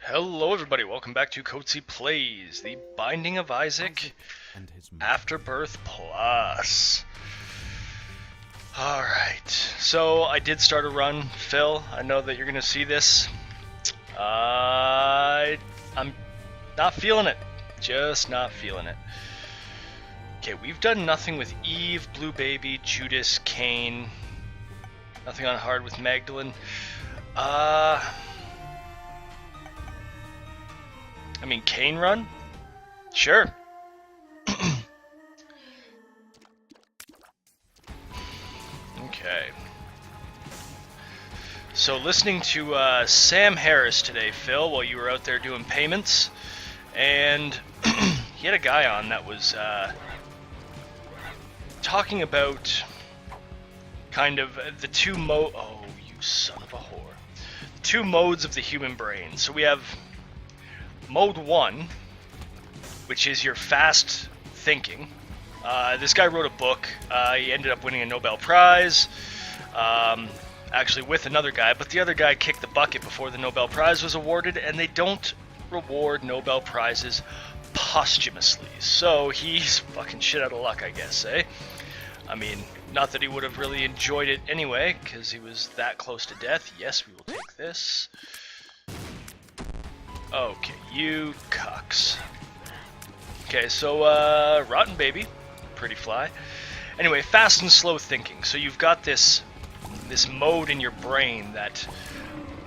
Hello everybody, welcome back to Coatsy Plays, the Binding of Isaac Afterbirth Plus. Alright, so I did start a run. Phil, I know that you're going to see this. I'm not feeling it. Just not feeling it. Okay, we've done nothing with Eve, Blue Baby, Judas, Cain. Nothing on hard with Magdalene. I mean, Cain run? Sure. Okay. So listening to Sam Harris today, Phil, while you were out there doing payments, and he had a guy on that was talking about kind of the two oh, you son of a whore. The two modes of the human brain. So we have Mode 1, which is your fast thinking. This guy wrote a book. He ended up winning a Nobel Prize, actually with another guy, but the other guy kicked the bucket before the Nobel Prize was awarded, and they don't reward Nobel Prizes posthumously. So he's fucking shit out of luck, I guess, eh? I mean, not that he would have really enjoyed it anyway, because he was that close to death. Yes, we will take this. Okay, you cucks. Okay, so, Rotten Baby. Pretty fly. Anyway, fast and slow thinking. So you've got this mode in your brain that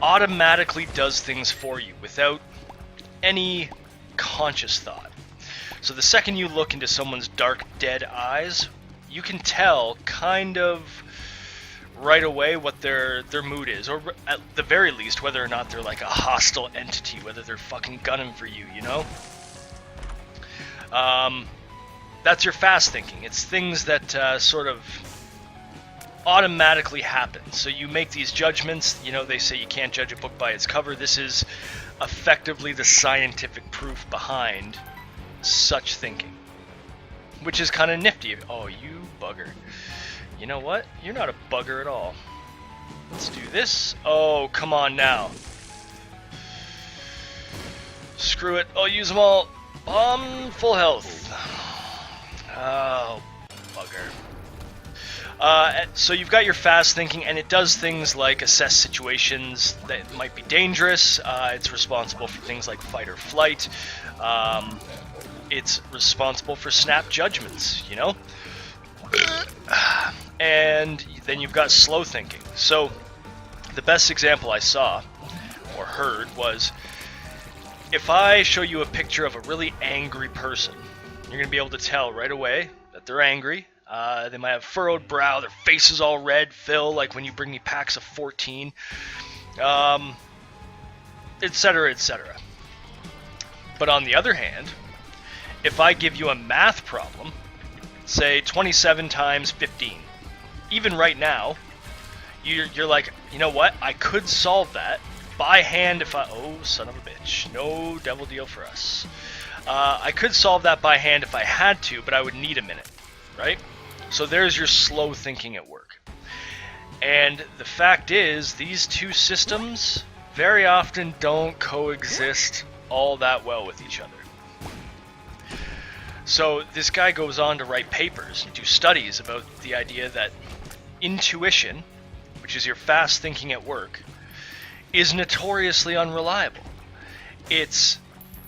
automatically does things for you without any conscious thought. So the second you look into someone's dark, dead eyes, you can tell kind of right away what their mood is, or at the very least whether or not they're like a hostile entity, whether they're fucking gunning for you, you know? That's your fast thinking. It's things that sort of automatically happen. So you make these judgments. You know, they say you can't judge a book by its cover. This is effectively the scientific proof behind such thinking, which is kind of nifty. Oh, you bugger. You know what? You're not a bugger at all. Let's do this. Oh, come on now. Screw it. I'll use them all. Full health. Oh, bugger. So you've got your fast thinking, and it does things like assess situations that might be dangerous. It's responsible for things like fight or flight. It's responsible for snap judgments, you know? And then you've got slow thinking. So the best example I saw or heard was, if I show you a picture of a really angry person, you're going to be able to tell right away that they're angry. They might have furrowed brow, their face is all red, Phil, like when you bring me packs of 14, etc., etc. But on the other hand, if I give you a math problem, say 27 times 15, even right now, you're like, you know what, I could solve that by hand if I... Oh, son of a bitch. No devil deal for us. I could solve that by hand if I had to, but I would need a minute, right? So there's your slow thinking at work. And the fact is, these two systems very often don't coexist all that well with each other. So this guy goes on to write papers and do studies about the idea that intuition, which is your fast thinking at work, is notoriously unreliable. It's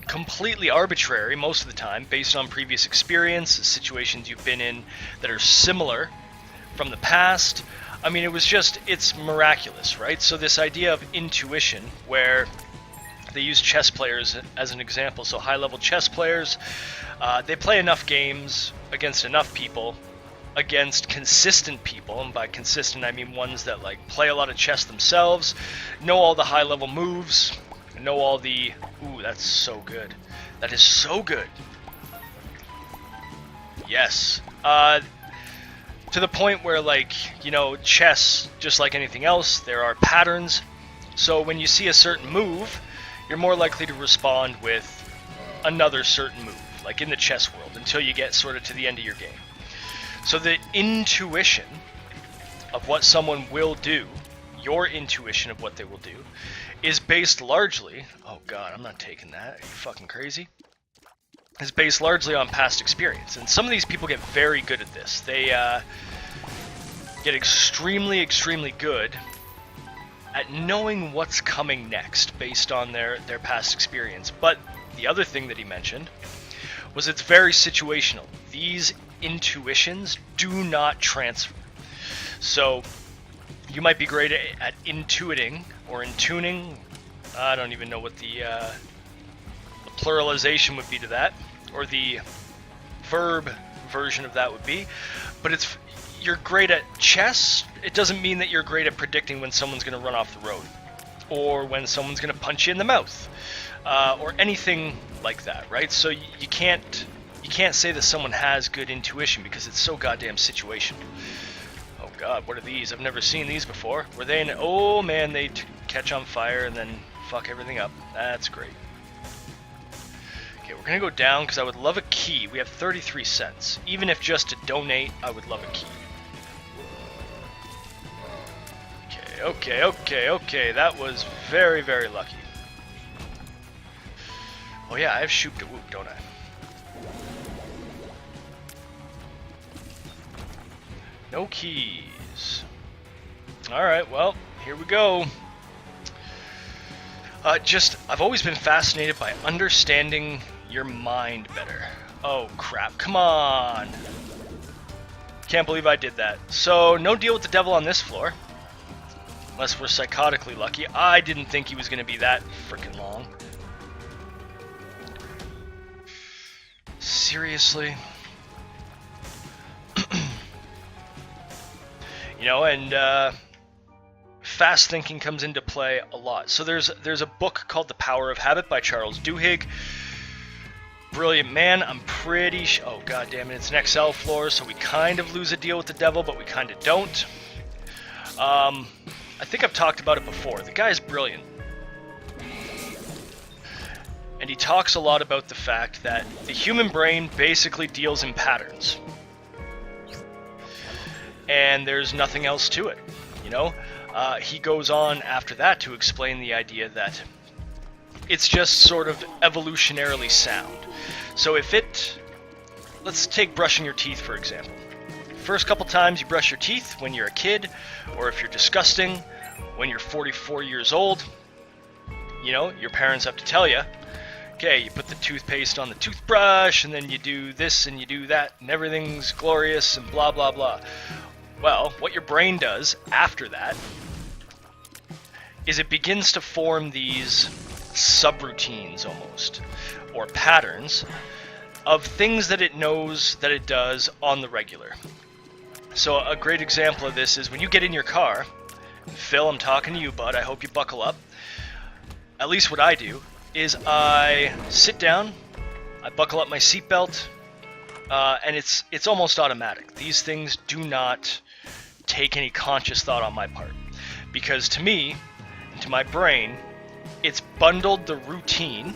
completely arbitrary most of the time, based on previous experience, situations you've been in that are similar from the past. I mean, it's miraculous, right? So this idea of intuition, where they use chess players as an example. So high-level chess players, they play enough games against enough people, against consistent people, and by consistent I mean ones that like play a lot of chess themselves, know all the high-level moves, know all the... Ooh, that's so good. That is so good. Yes. To the point where, like, you know, chess, just like anything else, there are patterns. So when you see a certain move, you're more likely to respond with another certain move, like in the chess world, until you get sort of to the end of your game. So the intuition of what someone will do, your intuition of what they will do, is based largely... Oh god, I'm not taking that. Are you fucking crazy? Is based largely on past experience. And some of these people get very good at this. They get extremely, extremely good at knowing what's coming next based on their past experience. But the other thing that he mentioned was it's very situational. These intuitions do not transfer. So you might be great at intuiting or intuning. I don't even know what the pluralization would be to that, or the verb version of that would be. But you're great at chess. It doesn't mean that you're great at predicting when someone's going to run off the road, or when someone's going to punch you in the mouth, or anything like that, right? So you can't say that someone has good intuition because it's so goddamn situational. Oh god, what are these? I've never seen these before. Were they in... Oh man, they catch on fire and then fuck everything up. That's great. Okay, we're gonna go down because I would love a key. We have 33 cents. Even if just to donate, I would love a key. Okay. That was very, very lucky. Oh yeah, I have shoop to whoop, don't I? No keys. Alright, well, here we go. I've always been fascinated by understanding your mind better. Oh crap, come on. Can't believe I did that. So, no deal with the devil on this floor. Unless we're psychotically lucky. I didn't think he was going to be that freaking long. Seriously? You know, and fast thinking comes into play a lot. So there's a book called The Power of Habit by Charles Duhigg. Brilliant man. I'm pretty oh god damn it, it's an Excel floor, so we kind of lose a deal with the devil, but we kind of don't. I think I've talked about it before. The guy's brilliant. And he talks a lot about the fact that the human brain basically deals in patterns. And there's nothing else to it, you know? He goes on after that to explain the idea that it's just sort of evolutionarily sound. So let's take brushing your teeth for example. First couple times you brush your teeth when you're a kid, or if you're disgusting, when you're 44 years old, you know, your parents have to tell you, okay, you put the toothpaste on the toothbrush, and then you do this and you do that, and everything's glorious and blah blah blah. Well, what your brain does after that is it begins to form these subroutines almost, or patterns, of things that it knows that it does on the regular. So a great example of this is when you get in your car, Phil, I'm talking to you, bud, I hope you buckle up. At least what I do is I sit down, I buckle up my seatbelt, and it's almost automatic. These things do not take any conscious thought on my part. Because to me, to my brain, it's bundled the routine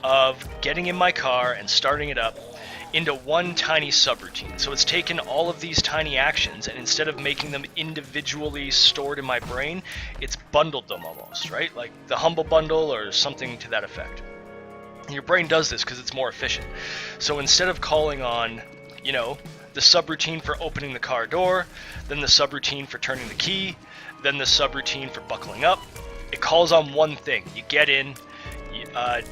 of getting in my car and starting it up into one tiny subroutine. So it's taken all of these tiny actions, and instead of making them individually stored in my brain, it's bundled them almost, right? Like the Humble Bundle or something to that effect. And your brain does this because it's more efficient. So instead of calling on, you know, the subroutine for opening the car door, then the subroutine for turning the key, then the subroutine for buckling up, it calls on one thing. You get in.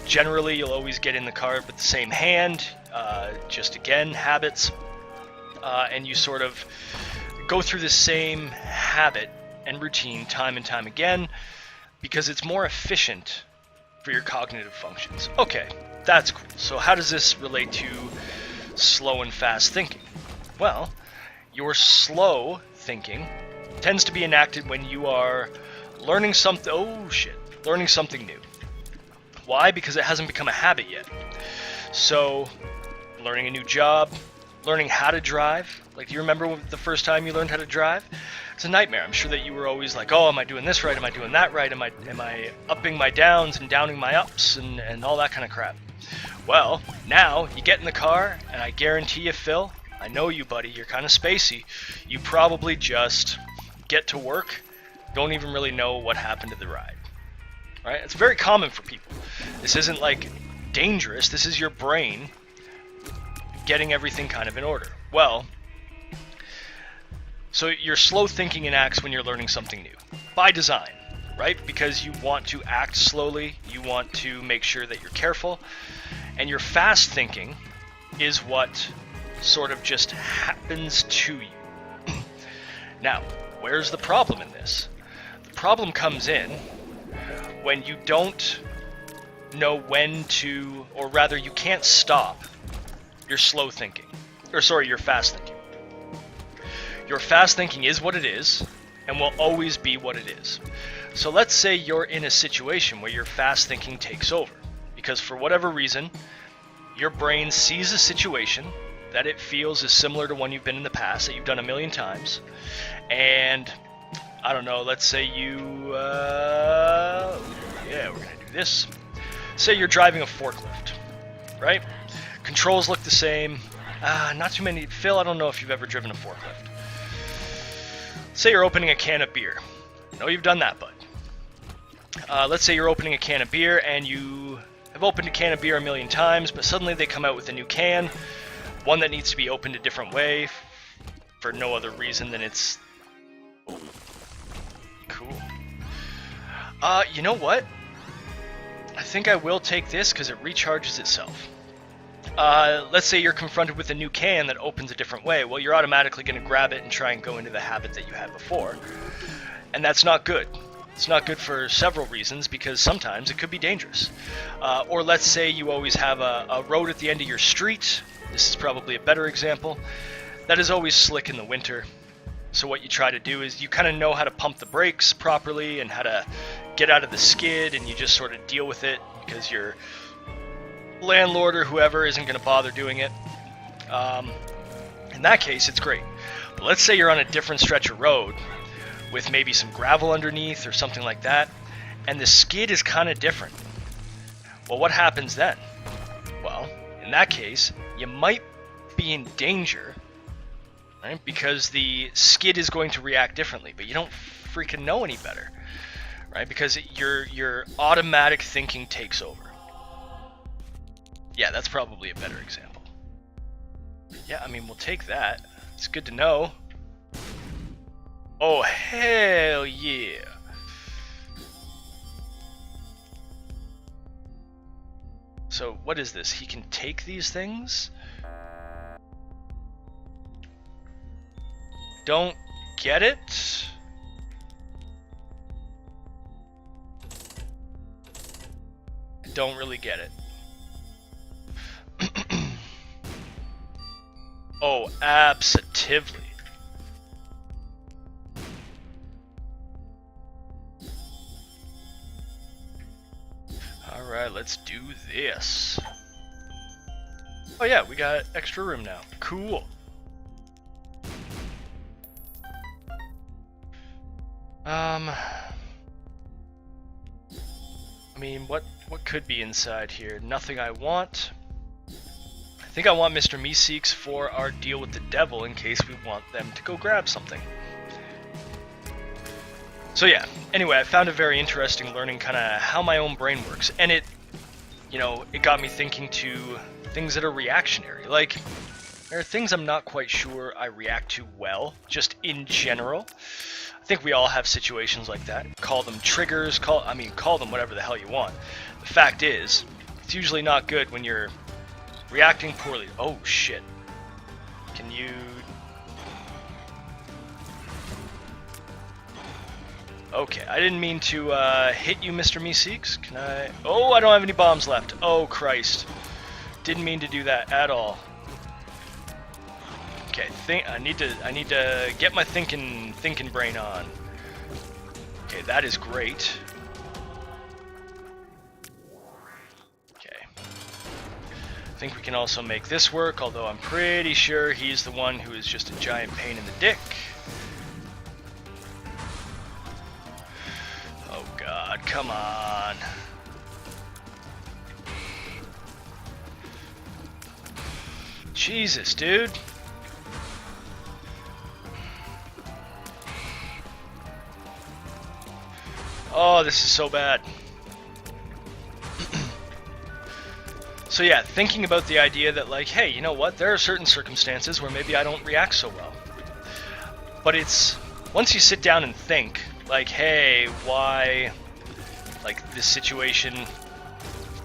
Generally, you'll always get in the car with the same hand. Just again, habits. And you sort of go through the same habit and routine time and time again because it's more efficient for your cognitive functions. Okay, that's cool. So how does this relate to slow and fast thinking? Well, your slow thinking tends to be enacted when you are learning something. Learning something new. Why? Because it hasn't become a habit yet. So, learning a new job, learning how to drive. Like, do you remember the first time you learned how to drive? It's a nightmare. I'm sure that you were always like, oh, am I doing this right? Am I doing that right? Am I upping my downs and downing my ups and all that kind of crap? Well, now you get in the car, and I guarantee you, Phil, I know you, buddy, you're kind of spacey. You probably just get to work, don't even really know what happened to the ride. right? It's very common for people. This isn't like dangerous. This is your brain getting everything kind of in order. Well, so you're slow thinking in acts when you're learning something new by design, right? Because you want to act slowly, you want to make sure that you're careful, and your fast thinking is what sort of just happens to you. Now, where's the problem in this? The problem comes in when you don't know when to, or rather you can't stop your slow thinking, or sorry, your fast thinking. Your fast thinking is what it is, and will always be what it is. So let's say you're in a situation where your fast thinking takes over, because for whatever reason, your brain sees a situation that it feels is similar to one you've been in the past, that you've done a million times, and I don't know, let's say you, we're gonna do this. Say you're driving a forklift, right? Controls look the same. Not too many. Phil, I don't know if you've ever driven a forklift. Say you're opening a can of beer. I know you've done that, bud. Let's say you're opening a can of beer and you have opened a can of beer a million times, but suddenly they come out with a new can, one that needs to be opened a different way for no other reason than it's cool. You know what? I think I will take this because it recharges itself. Let's say you're confronted with a new can that opens a different way. Well, you're automatically going to grab it and try and go into the habit that you had before. And that's not good. It's not good for several reasons, because sometimes it could be dangerous. Or let's say you always have a road at the end of your street. This is probably a better example. That is always slick in the winter. So what you try to do is you kind of know how to pump the brakes properly and how to get out of the skid, and you just sort of deal with it because your landlord or whoever isn't going to bother doing it. In that case, it's great. But let's say you're on a different stretch of road with maybe some gravel underneath or something like that, and the skid is kind of different. Well, what happens then? Well, in that case, you might be in danger, right? Because the skid is going to react differently, but you don't freaking know any better, right? Because your automatic thinking takes over. Yeah, that's probably a better example. Yeah, I mean, we'll take that. It's good to know. Oh, hell yeah. So, what is this? He can take these things? Don't get it? I don't really get it. Oh, absolutely. Alright, let's do this. Oh yeah, we got extra room now. Cool. I mean, what could be inside here? Nothing I want. I think I want Mr. Meeseeks for our deal with the devil in case we want them to go grab something. So yeah, anyway, I found it very interesting learning kind of how my own brain works, and it got me thinking to things that are reactionary. Like, there are things I'm not quite sure I react to well, just in general. I think we all have situations like that. Call them triggers, call them whatever the hell you want. The fact is, it's usually not good when you're reacting poorly. Oh shit. Can you... Okay, I didn't mean to hit you, Mr. Meeseeks. Can I... Oh, I don't have any bombs left. Oh, Christ. Didn't mean to do that at all. Okay, I need to get my thinking brain on. Okay, that is great. Okay. I think we can also make this work, although I'm pretty sure he's the one who is just a giant pain in the dick. Oh god, come on. Jesus, dude. Oh, this is so bad. So yeah, thinking about the idea that like, hey, you know what? There are certain circumstances where maybe I don't react so well. But it's once you sit down and think, like, hey, why, like, this situation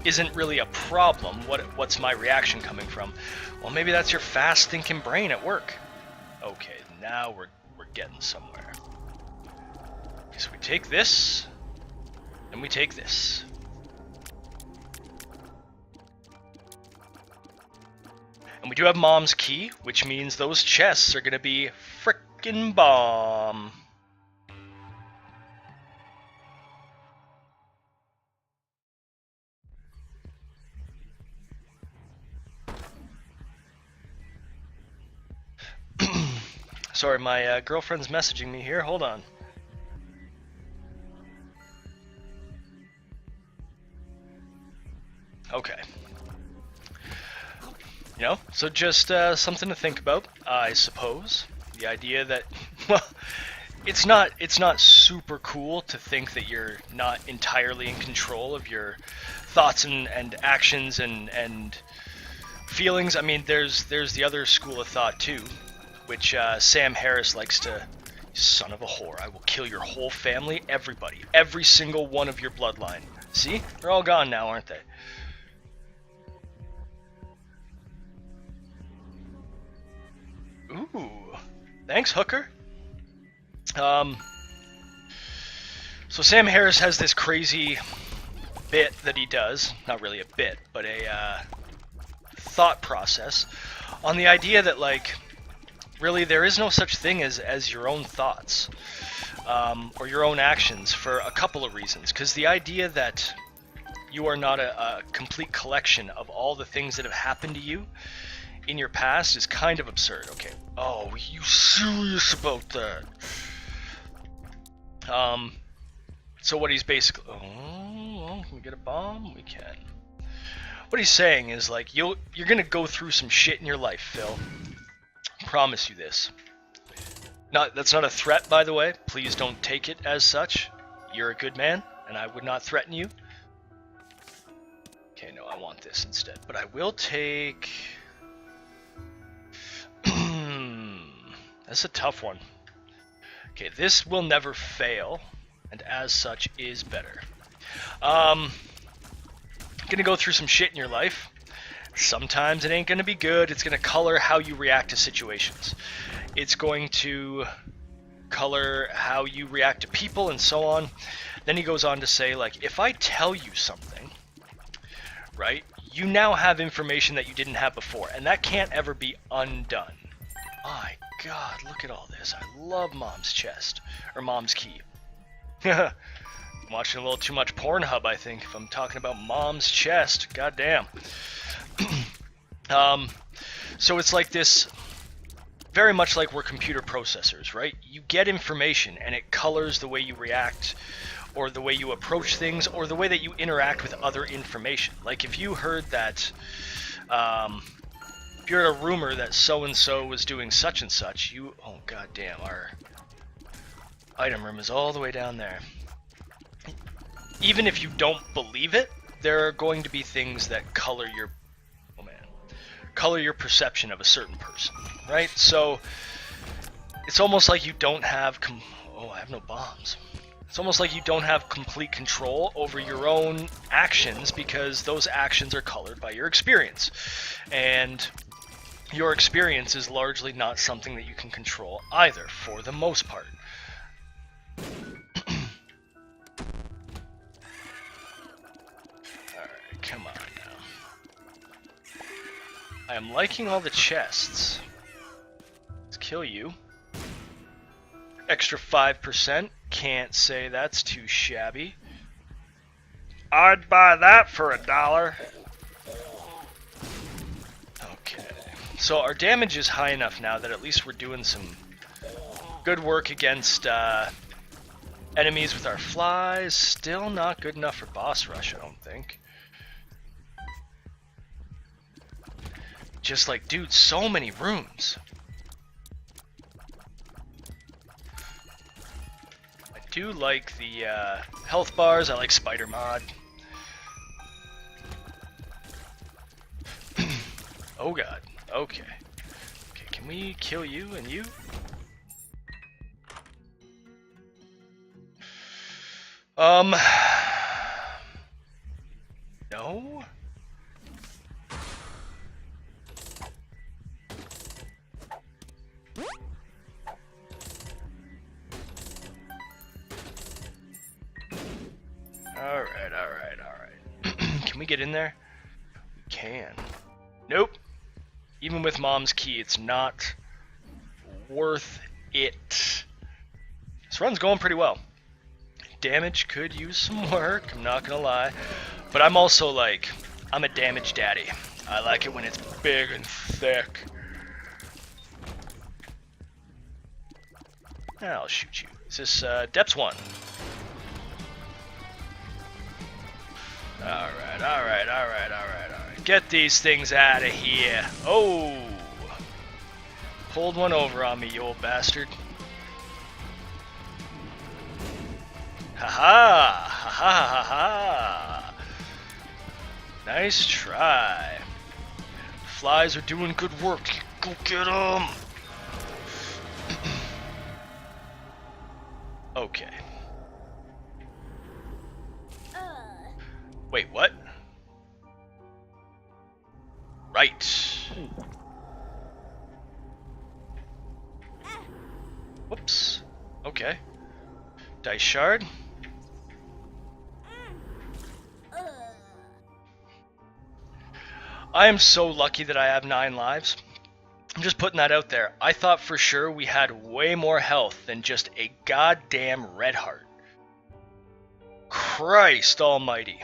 isn't really a problem. What's my reaction coming from? Well, maybe that's your fast-thinking brain at work. Okay, now we're getting somewhere. Okay, so we take this, and we take this. And we do have Mom's key, which means those chests are going to be frickin' bomb. Sorry, my girlfriend's messaging me here. Hold on. Okay. You know, so just something to think about, I suppose. The idea that, well, it's not super cool to think that you're not entirely in control of your thoughts and actions and feelings. I mean, there's the other school of thought too, which Sam Harris likes to. Son of a whore! I will kill your whole family, everybody, every single one of your bloodline. See, they're all gone now, aren't they? Ooh, thanks, Hooker. So Sam Harris has this crazy bit that he does, not really a bit, but a thought process on the idea that, like, really there is no such thing as your own thoughts or your own actions for a couple of reasons. Because the idea that you are not a complete collection of all the things that have happened to you in your past is kind of absurd. Okay. Oh, are you serious about that? So what he's basically... Oh, well, can we get a bomb? We can. What he's saying is, like, you're gonna go through some shit in your life, Phil. Promise you this. That's not a threat, by the way. Please don't take it as such. You're a good man, and I would not threaten you. Okay, no, I want this instead. But I will take... That's a tough one. Okay, this will never fail, and as such is better. Gonna go through some shit in your life. Sometimes it ain't gonna be good. It's gonna color how you react to situations. It's going to color how you react to people and so on. Then he goes on to say, like, if I tell you something, right, you now have information that you didn't have before, and that can't ever be undone. My God, look at all this. I love Mom's chest, or Mom's key. I'm watching a little too much Pornhub, I think, if I'm talking about Mom's chest. God damn. So it's like this, very much like we're computer processors, right? You get information and it colors the way you react, or the way you approach things, or the way that you interact with other information. Like if you heard that, if you heard a rumor that so-and-so was doing such and such, oh god damn, our item room is all the way down there. Even if you don't believe it, there are going to be things that color your perception of a certain person, right? So it's almost like you don't have I have no bombs. It's almost like you don't have complete control over your own actions, because those actions are colored by your experience, and your experience is largely not something that you can control either, for the most part. Alright, come on now. I am liking all the chests. Let's kill you. Extra 5%. Can't say that's too shabby. I'd buy that for $1. Okay. So our damage is high enough now that at least we're doing some good work against enemies with our flies. Still not good enough for boss rush, I don't think. Just like, dude, so many rooms. I do like the health bars. I like spider mod. Oh god. Okay. Okay, can we kill you and you? No? Alright. Can we get in there? We can. Nope. Even with Mom's key, it's not worth it. This run's going pretty well. Damage could use some work, I'm not gonna lie. But I'm also like, I'm a damage daddy. I like it when it's big and thick. I'll shoot you. Is this Depths 1? Alright. Get these things out of here. Oh! Pulled one over on me, you old bastard. Ha ha! Nice try. Flies are doing good work. Go get them! Okay. Wait, what? Right. Whoops. Okay. Dice shard. I am so lucky that I have 9 lives. I'm just putting that out there. I thought for sure we had way more health than just a goddamn red heart. Christ almighty.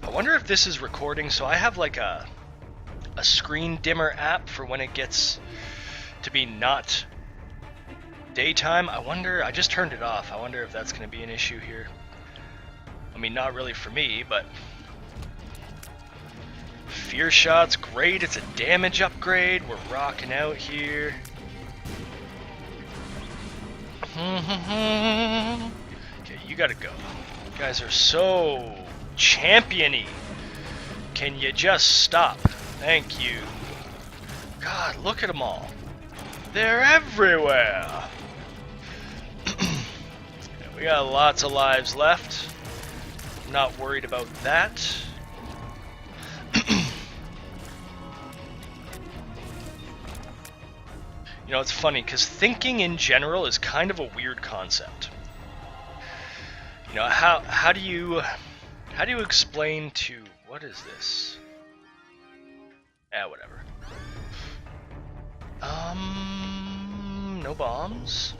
I wonder if this is recording, so I have like a screen dimmer app for when it gets to be not daytime. I just turned it off. I wonder if that's going to be an issue here. I mean, not really for me, but fear shot's great. It's a damage upgrade. We're rocking out here. Okay, you gotta go. You guys are so champion-y. Can you just stop? Thank you. God, look at them all. They're everywhere. We got lots of lives left. I'm not worried about that. You know, it's funny because thinking in general is kind of a weird concept. You know, how do you explain to, what is this? Whatever. No bombs.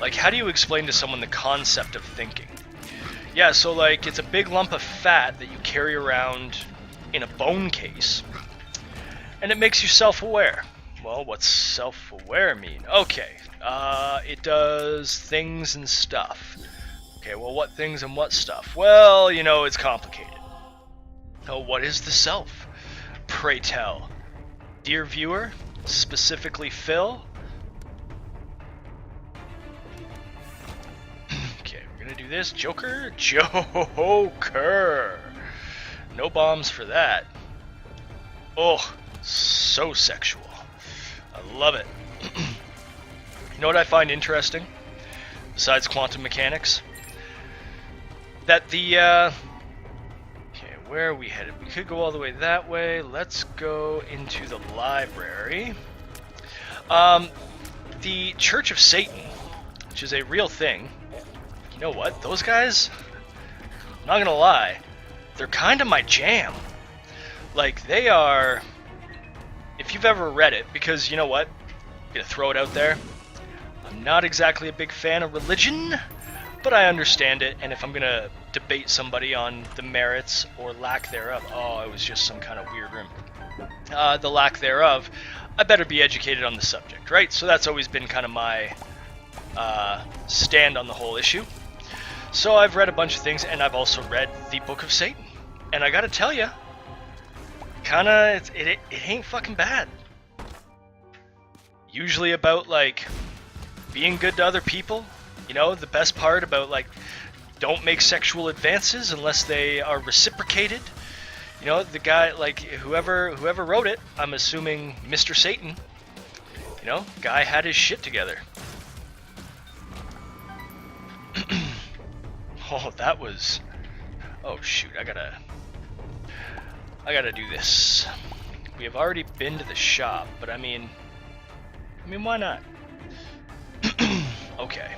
Like, how do you explain to someone the concept of thinking? Yeah, so like, it's a big lump of fat that you carry around in a bone case, and it makes you self-aware. Well, what's self-aware mean? Okay, it does things and stuff. Okay, well, what things and what stuff? Well, you know, it's complicated. Oh, what is the self? Pray tell. Dear viewer, specifically Phil. Okay, we're gonna do this. Joker? Joker! No bombs for that. Oh, so sexual. I love it. You know what I find interesting? Besides quantum mechanics? That the, okay, where are we headed? We could go all the way that way. Let's go into the library. The Church of Satan, which is a real thing. You know what? Those guys, I'm not gonna lie, they're kind of my jam. Like, they are, if you've ever read it, because you know what? I'm gonna throw it out there. I'm not exactly a big fan of religion, but I understand it, and if I'm gonna debate somebody on the merits or lack thereof, oh, it was just some kind of weird room. The lack thereof, I better be educated on the subject, right? So that's always been kind of my stand on the whole issue. So I've read a bunch of things, and I've also read the Book of Satan, and I gotta tell you, kinda, it ain't fucking bad. Usually about like being good to other people. You know, the best part about, like, don't make sexual advances unless they are reciprocated. You know, the guy, like, whoever wrote it, I'm assuming Mr. Satan, you know, guy had his shit together. Oh, that was... Oh, shoot, I gotta do this. We have already been to the shop, but I mean, why not? Okay.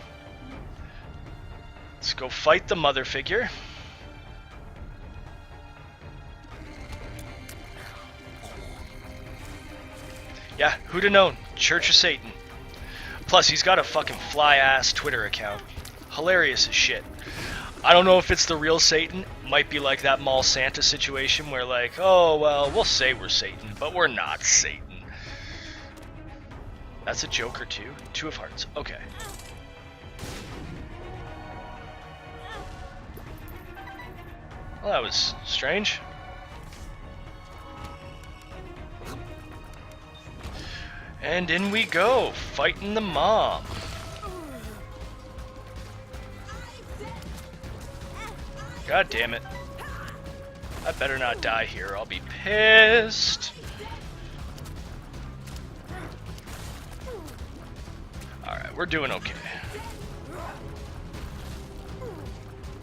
Let's go fight the mother figure. Yeah, who'd have known? Church of Satan. Plus, he's got a fucking fly-ass Twitter account. Hilarious as shit. I don't know if it's the real Satan. Might be like that Mall Santa situation where, like, oh, well, we'll say we're Satan, but we're not Satan. That's a Joker too. 2 of Hearts. Okay. Well, that was strange. And in we go, fighting the mom. God damn it. I better not die here, I'll be pissed. Alright, we're doing okay.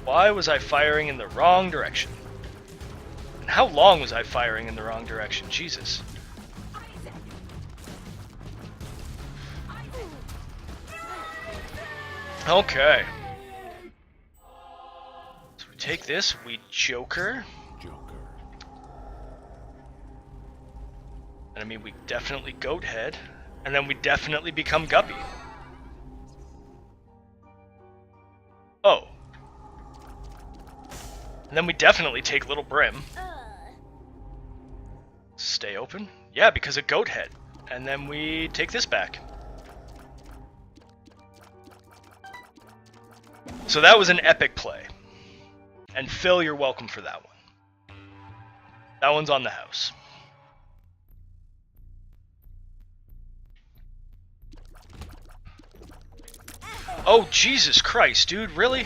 Why was I firing in the wrong direction? And how long was I firing in the wrong direction? Jesus. Okay. So we take this, we Joker. And I mean, we definitely Goat Head. And then we definitely become Guppy. Oh. And then we definitely take Little Brim. Stay open? Yeah, because of Goat Head. And then we take this back. So that was an epic play. And Phil, you're welcome for that one. That one's on the house. Oh, Jesus Christ, dude, really?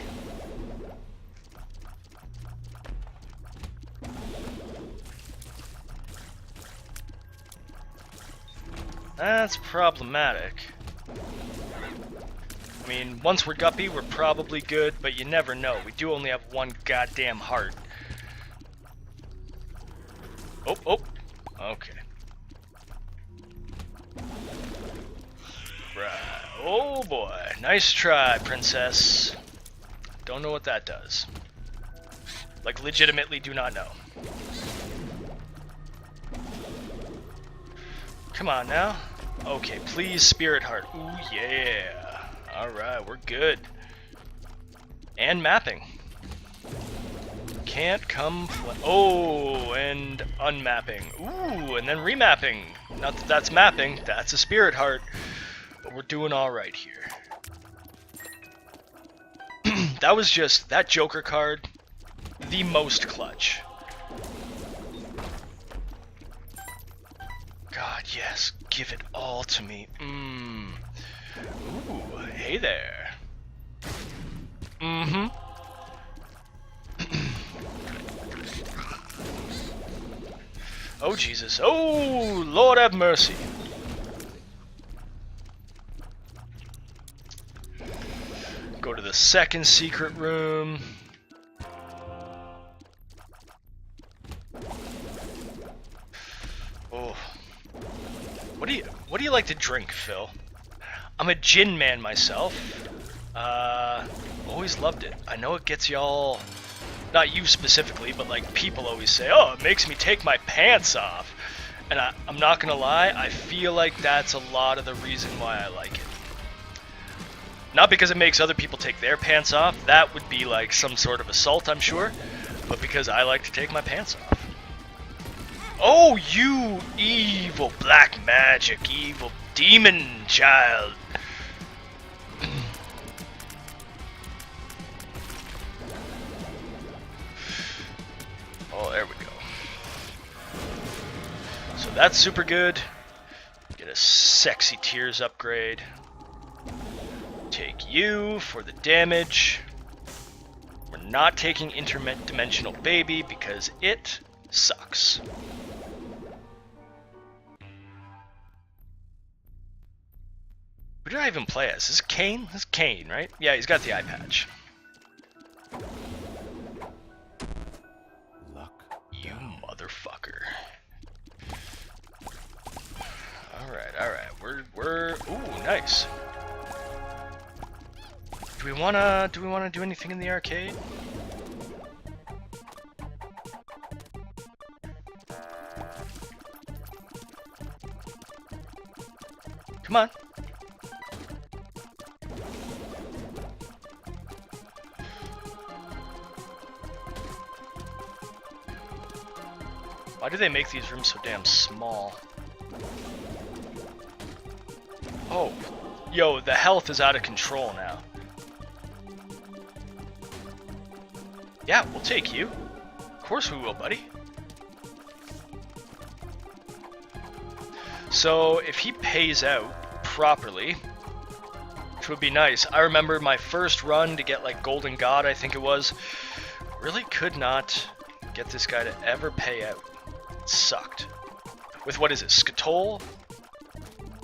That's problematic. I mean, once we're Guppy, we're probably good, but you never know. We do only have one goddamn heart. Oh, oh. Okay. Right. Oh boy. Nice try, princess. Don't know what that does. Like, legitimately do not know. Come on now. Okay, please, Spirit Heart. Ooh, yeah. Alright, we're good. And mapping. Can't come... Oh, and unmapping. Ooh, and then remapping. Not that that's mapping, that's a Spirit Heart. But we're doing alright here. That was just... That Joker card, the most clutch. God, yes. Give it all to me. Ooh, hey there. Mm-hmm. Oh, Jesus. Oh, Lord have mercy. Go to the second secret room. Oh. What do you like to drink, Phil? I'm a gin man myself. Always loved it. I know it gets y'all, not you specifically, but like people always say, oh, it makes me take my pants off. And I'm not gonna lie, I feel like that's a lot of the reason why I like it. Not because it makes other people take their pants off, that would be like some sort of assault, I'm sure, but because I like to take my pants off. Oh, you evil black magic, evil demon child. Oh, there we go. So that's super good. Get a sexy tears upgrade. take you for the damage. We're not taking interdimensional baby because it sucks. Who did I even play as? Is this Kane? This is Kane, right? Yeah, he's got the eye patch. Luck. You motherfucker. Alright. We're ooh, nice. Do we wanna do anything in the arcade? Come on. Why do they make these rooms so damn small? Oh, yo, the health is out of control now. Yeah, we'll take you. Of course we will, buddy. So, if he pays out properly, which would be nice. I remember my first run to get like Golden God, I think it was, really could not get this guy to ever pay out. It sucked. With what is it, Scatole?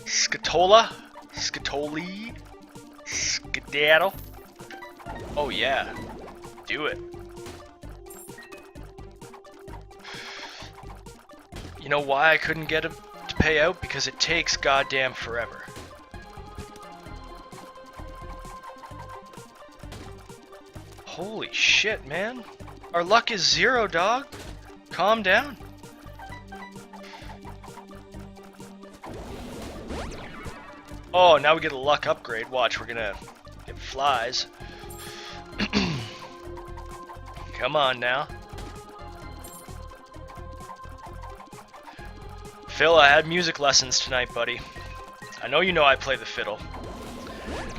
Scatola? Scatoli? Skedaddle? Oh yeah, do it. You know why I couldn't get him to pay out? Because it takes goddamn forever. Holy shit, man. Our luck is 0, dog. Calm down. Oh, now we get a luck upgrade. Watch, we're gonna get flies. Come on now. Phil, I had music lessons tonight, buddy. I know you know I play the fiddle.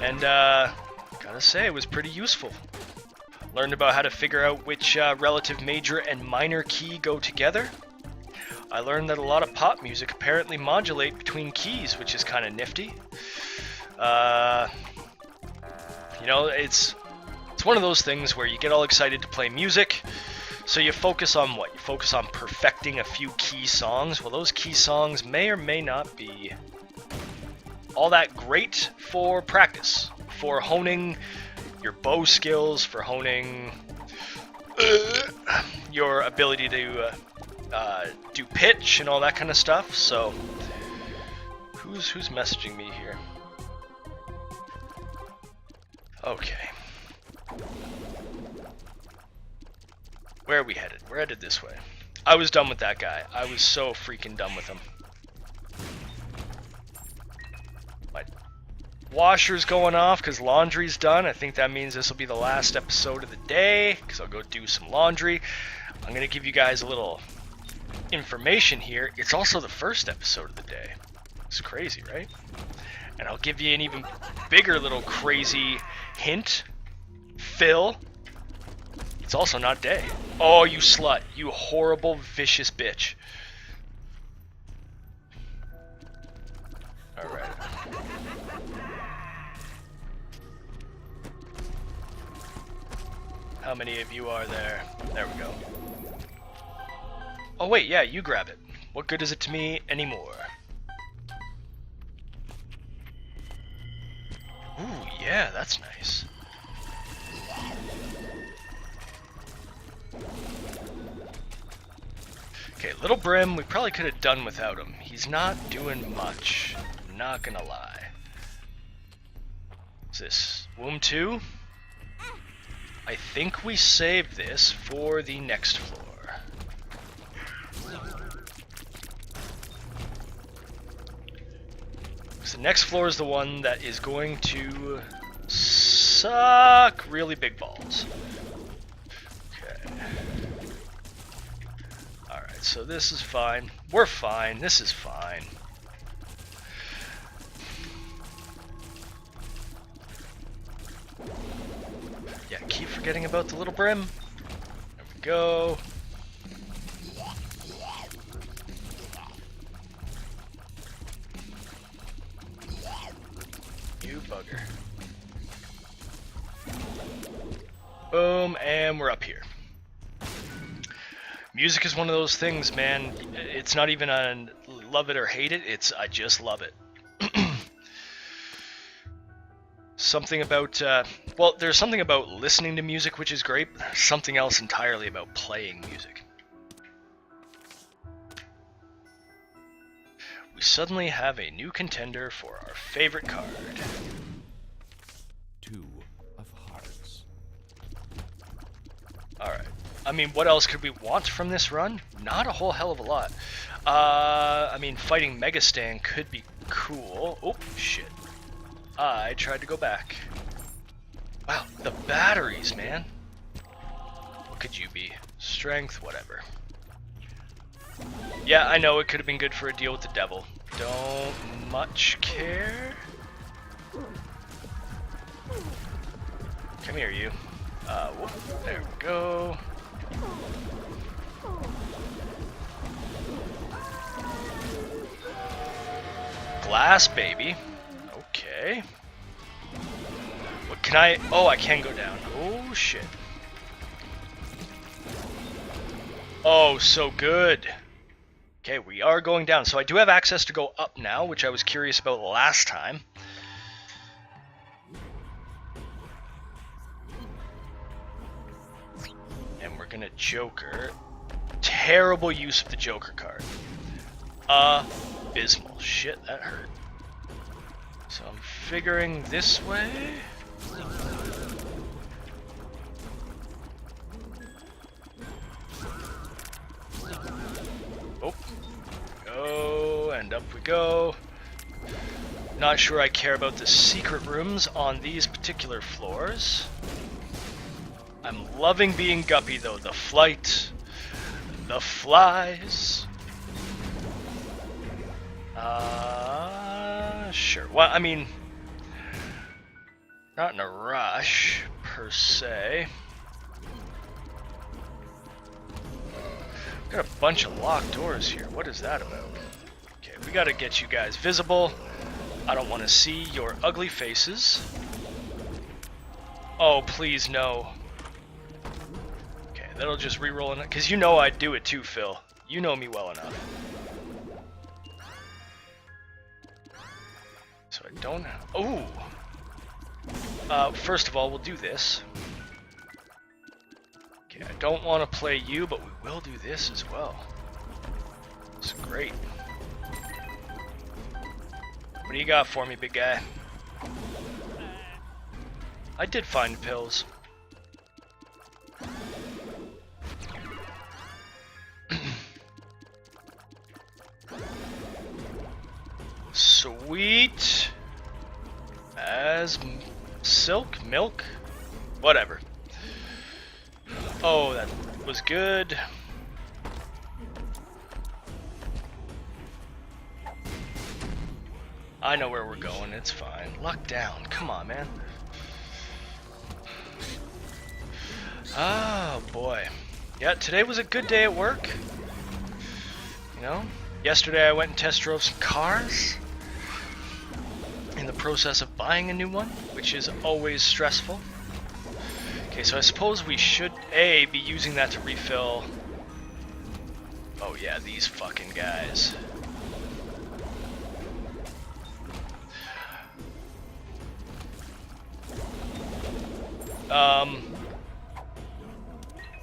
And, gotta say, it was pretty useful. Learned about how to figure out which relative major and minor key go together. I learned that a lot of pop music apparently modulate between keys, which is kind of nifty. You know, it's one of those things where you get all excited to play music, so you focus on what? You focus on perfecting a few key songs. Well, those key songs may or may not be all that great for practice, for honing your bow skills, for honing your ability to do pitch and all that kind of stuff. So, who's messaging me here? Okay. Where are we headed? We're headed this way. I was done with that guy. I was so freaking done with him. My washer's going off because laundry's done. I think that means this will be the last episode of the day because I'll go do some laundry. I'm going to give you guys a little information here. It's also the first episode of the day. It's crazy, right? And I'll give you an even bigger little crazy hint. Phil, it's also not day. Oh, you slut. You horrible, vicious bitch. Alright. How many of you are there? There we go. Oh wait, yeah, you grab it. What good is it to me anymore? Ooh, yeah, that's nice. Okay, Little Brim, we probably could have done without him. He's not doing much, I'm not gonna lie. What's this? Womb 2? I think we saved this for the next floor. So the next floor is the one that is going to suck really big balls. Okay. Alright, so this is fine. We're fine. This is fine. Yeah, keep forgetting about the Little Brim. There we go. You bugger. Boom, and we're up here. Music is one of those things, man. It's not even a love it or hate it, it's I just love it. Something about, well, there's something about listening to music which is great, but there's something else entirely about playing music. We suddenly have a new contender for our favorite card. 2 of hearts. Alright. I mean, what else could we want from this run? Not a whole hell of a lot. I mean, fighting Megastan could be cool. Oh, shit. I tried to go back. Wow, the batteries, man. What could you be? Strength, whatever. Yeah, I know it could have been good for a deal with the devil. Don't much care. Come here, you. Whoop, there we go. Glass baby. Okay. What can I... Oh, I can go down. Oh, shit. Oh, so good. Okay, we are going down. So I do have access to go up now, which I was curious about last time. And we're gonna Joker. Terrible use of the Joker card. Abysmal. Shit, that hurt. So I'm figuring this way. Oh, go, and up we go. Not sure I care about the secret rooms on these particular floors. I'm loving being Guppy though. The flight, the flies. Sure. Well, I mean, not in a rush, per se. Got a bunch of locked doors here. What is that about? Okay, we gotta get you guys visible. I don't want to see your ugly faces. Oh, please, no. Okay, that'll just re-roll in it. Because you know I'd do it too, Phil. You know me well enough. So I don't... Ooh! First of all, we'll do this. Okay, I don't want to play you, but we will do this as well. It's great. What do you got for me, big guy? I did find pills. Sweet as silk, milk, whatever. Oh, that was good. I know where we're going, it's fine. Luck down, come on, man. Oh, boy. Yeah, today was a good day at work. You know, yesterday I went and test drove some cars. In the process of buying a new one, which is always stressful. Okay, so I suppose we should, A, be using that to refill... Oh yeah, these fucking guys.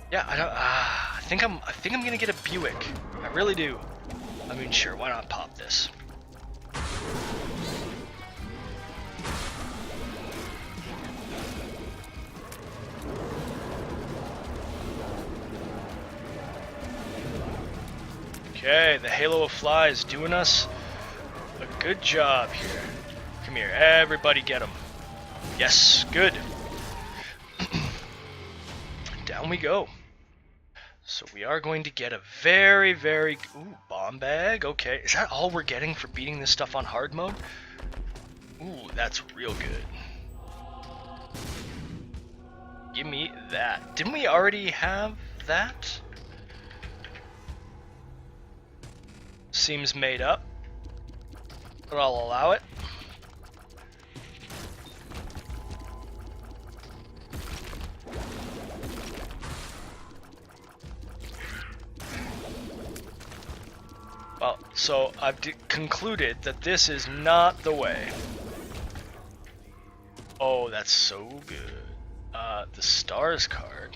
Yeah, I think I'm gonna get a Buick. I really do. I mean, sure, why not pop this? Okay, the Halo of Flies doing us a good job here. Come here, everybody get them. Yes, good. Down we go. So we are going to get a very, very... Ooh, bomb bag. Okay, is that all we're getting for beating this stuff on hard mode? Ooh, that's real good. Give me that. Didn't we already have that? Seems made up, but I'll allow it. So I've concluded that this is not the way. Oh, that's so good. The stars card.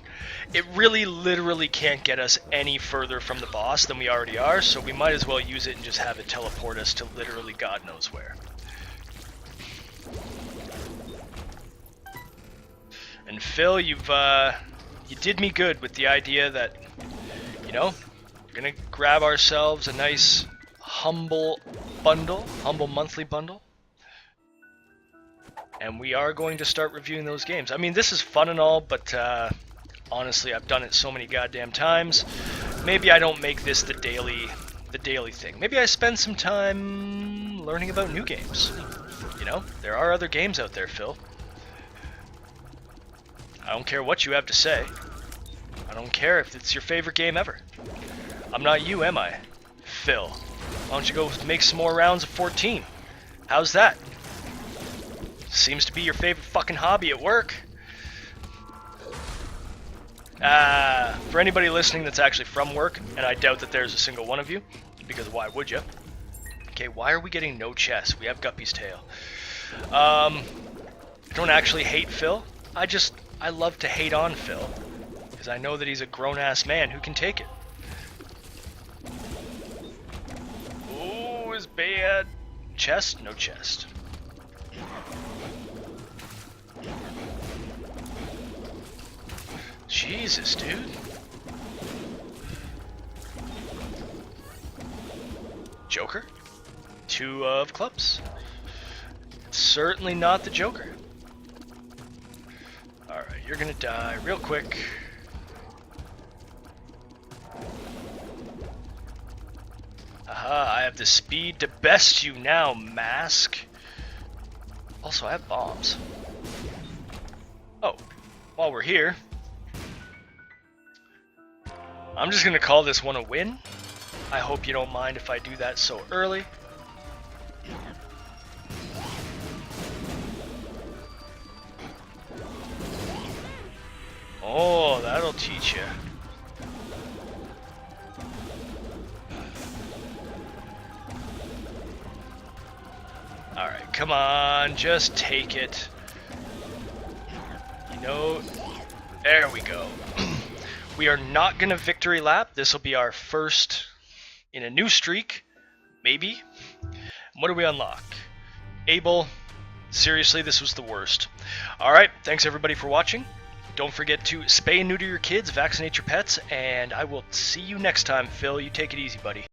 It really literally can't get us any further from the boss than we already are, so we might as well use it and just have it teleport us to literally God knows where. And Phil, you did me good with the idea that, you know, we're gonna grab ourselves a nice humble monthly bundle. And we are going to start reviewing those games. I mean, this is fun and all, but honestly, I've done it so many goddamn times. Maybe I don't make this the daily thing. Maybe I spend some time learning about new games. You know, there are other games out there, Phil. I don't care what you have to say. I don't care if it's your favorite game ever. I'm not you, am I? Phil. Why don't you go make some more rounds of 14? How's that? Seems to be your favorite fucking hobby at work. For anybody listening that's actually from work, and I doubt that there's a single one of you, because why would you? Okay, why are we getting no chest? We have Guppy's tail. I don't actually hate Phil. I love to hate on Phil, because I know that he's a grown-ass man who can take it. Ooh, is bad. Chest? No chest. Jesus, dude. Joker? 2 of clubs. Certainly not the Joker. Alright, you're gonna die real quick. Aha, I have the speed to best you now, Mask. Also, I have bombs. Oh, while we're here, I'm just gonna call this one a win. I hope you don't mind if I do that so early. Oh, that'll teach you. Alright, come on, just take it. You know, there we go. We are not going to victory lap. This will be our first in a new streak, maybe. What do we unlock? Abel. Seriously, this was the worst. Alright, thanks everybody for watching. Don't forget to spay and neuter your kids, vaccinate your pets, and I will see you next time, Phil. You take it easy, buddy.